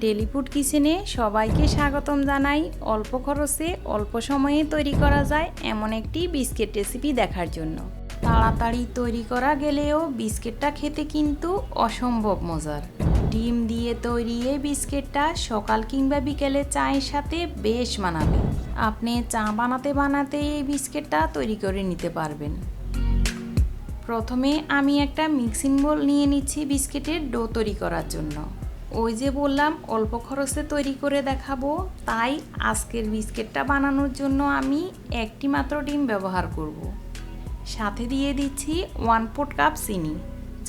Daily food কিচেনে সবাইকে স্বাগতম জানাই। অল্প খরচে অল্প সময়ে তৈরি করা যায় এমন একটি বিস্কিট রেসিপি দেখার জন্য। তাড়াতাড়ি তৈরি করা গেলেও বিস্কিটটা খেতে কিন্তু অসম্ভব মজার। ডিম দিয়ে তৈরি এই বিস্কিটটা সকাল কিংবা বিকেলে চায়ের সাথে বেশ মানাবে। আপনি চা বানাতে এই বিস্কিটটা তৈরি করে নিতে পারবেন। প্রথমে আমি একটা মিক্সিং বোল নিয়ে নিচ্ছি বিস্কিটের ডো তৈরি করার জন্য। ওই যে বললাম অল্প খরচে তৈরি করে দেখাবো, তাই আজকের বিস্কিটটা বানানোর জন্য আমি একটি মাত্র ডিম ব্যবহার করব। সাথে দিয়ে দিচ্ছি 1/4 কাপ চিনি।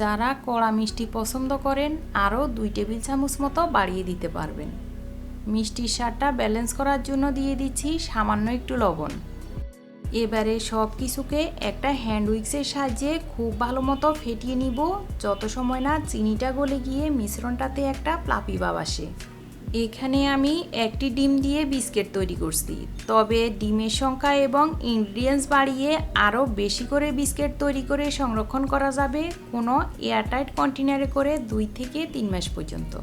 যারা কড়া মিষ্টি পছন্দ করেন আরও 2 টেবিল চামচ মতো বাড়িয়ে দিতে পারবেন। মিষ্টির স্বাদটা ব্যালেন্স করার জন্য দিয়ে দিচ্ছি সামান্য একটু লবণ। এবারে সব কিছুকে একটা হ্যান্ড উইক্সের সাহায্যে খুব ভালো মতো ফেটিয়ে নিব, যত সময় না চিনিটা গলে গিয়ে মিশ্রণটাতে একটা প্লাপি ভাব আসে। এখানে আমি একটি ডিম দিয়ে বিস্কিট তৈরি করছি, তবে ডিমের সংখ্যা এবং ইনগ্রিডিয়েন্টস বাড়িয়ে আরও বেশি করে বিস্কিট তৈরি করে সংরক্ষণ করা যাবে কোনো এয়ারটাইট কন্টেনারে করে 2 থেকে 3 মাস পর্যন্ত।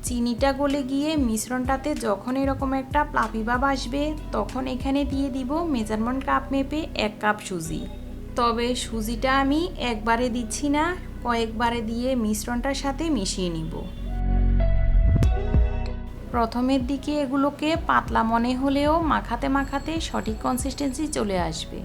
চিনিটা গলে গিয়ে মিশ্রণটাতে যখন এরকম একটা প্লাপি ভাব আসবে, তখন এখানে দিয়ে দিব মেজারমেন্ট কাপ মেপে 1 কাপ সুজি। তবে সুজিটা আমি একবারে দিচ্ছি না, কয়েকবারে দিয়ে মিশ্রণটার সাথে মিশিয়ে নিব। প্রথমের দিকে এগুলোকে পাতলা মনে হলেও মাখাতে সঠিক কনসিস্টেন্সি চলে আসবে।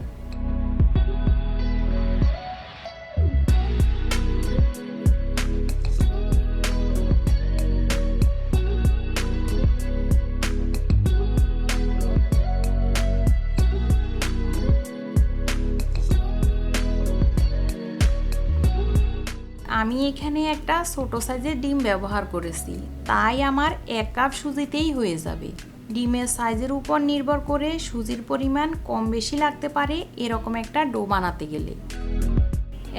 আমি এখানে একটা ছোট সাইজের ডিম ব্যবহার করেছি, তাই আমার 1 কাপ সুজিতেই হয়ে যাবে। ডিমের সাইজের উপর নির্ভর করে সুজির পরিমাণ কম বেশি লাগতে পারে এরকম একটা ডো বানাতে গেলে।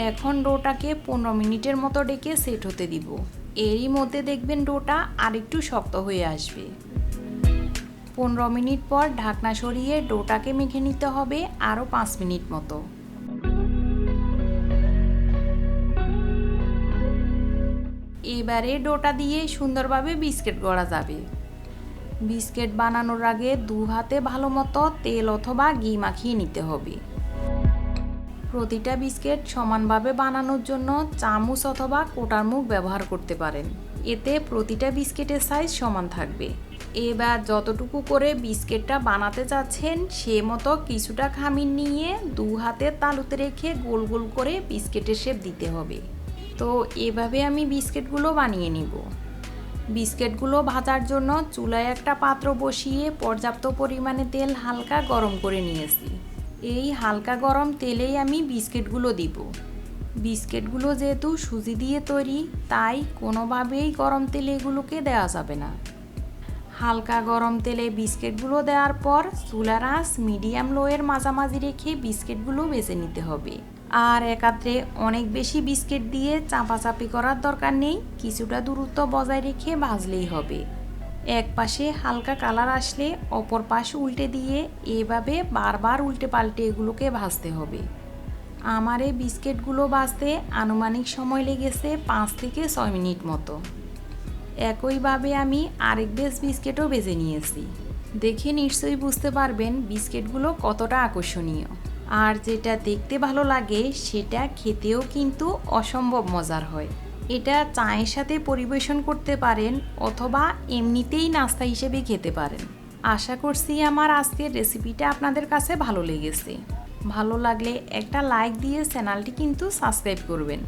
এখন ডোটাকে 15 মিনিটের মতো ডেকে সেট হতে দিব। এরই মধ্যে দেখবেন ডোটা আরেকটু শক্ত হয়ে আসবে। 15 মিনিট পর ঢাকনা সরিয়ে ডোটাকে মেখে নিতে হবে আরও 5 মিনিট মতো। এবারে ডোটা দিয়ে সুন্দরভাবে বিস্কিট গড়া যাবে। বিস্কিট বানানোর আগে 2 হাতে ভালো মতো তেল অথবা ঘি মাখিয়ে নিতে হবে। প্রতিটা বিস্কিট সমানভাবে বানানোর জন্য চামচ অথবা কোটার মুখ ব্যবহার করতে পারেন, এতে প্রতিটা বিস্কিটের সাইজ সমান থাকবে। এবার যতটুকু করে বিস্কিটটা বানাতে চাচ্ছেন সে মতো কিছুটা খামির নিয়ে 2 হাতের তালুতে রেখে গোল গোল করে বিস্কিটের শেপ দিতে হবে। তো এভাবে আমি বিস্কিটগুলো বানিয়ে নিব। বিস্কিটগুলো ভাজার জন্য চুলায় একটা পাত্র বসিয়ে পর্যাপ্ত পরিমাণে তেল হালকা গরম করে নিয়েছি। এই হালকা গরম তেলেই আমি বিস্কিটগুলো দিব। বিস্কিটগুলো যেহেতু সুজি দিয়ে তৈরি, তাই কোনোভাবেই গরম তেলে এগুলোকে দেওয়া যাবে না। হালকা গরম তেলে বিস্কিটগুলো দেওয়ার পর চুলার আঁচ মিডিয়াম লোয়ের মাঝামাঝি রেখে বিস্কিটগুলো ভেজে নিতে হবে। আর একাত্রে অনেক বেশি বিস্কিট দিয়ে চাপাচাপি করার দরকার নেই, কিছুটা দূরত্ব বজায় রেখে ভাজলেই হবে। এক পাশে হালকা কালার আসলে অপর পাশ উল্টে দিয়ে এভাবে বারবার উল্টে পাল্টে এগুলোকে ভাজতে হবে। আমার এই বিস্কিটগুলো ভাজতে আনুমানিক সময় লেগেছে 5 থেকে 6 মিনিট মতো। একইভাবে আমি আরেক বেশ বিস্কিটও ভেজে নিয়েছি। দেখে নিশ্চয়ই বুঝতে পারবেন বিস্কিটগুলো কতটা আকর্ষণীয়। আর যেটা দেখতে ভালো লাগে সেটা খেতেও কিন্তু অসম্ভব মজার হয়। এটা চায়ের সাথে পরিবেশন করতে পারেন অথবা এমনিতেই নাস্তা হিসেবে খেতে পারেন। আশা করছি আমার আজকের রেসিপিটা আপনাদের কাছে ভালো লেগেছে। ভালো লাগলে একটা লাইক দিয়ে চ্যানেলটি কিন্তু সাবস্ক্রাইব করবেন।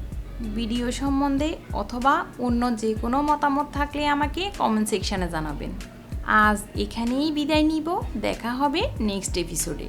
ভিডিও সম্বন্ধে অথবা অন্য যে কোনো মতামত থাকলে আমাকে কমেন্ট সেকশানে জানাবেন। আজ এখানেই বিদায় নিব, দেখা হবে নেক্সট এপিসোডে।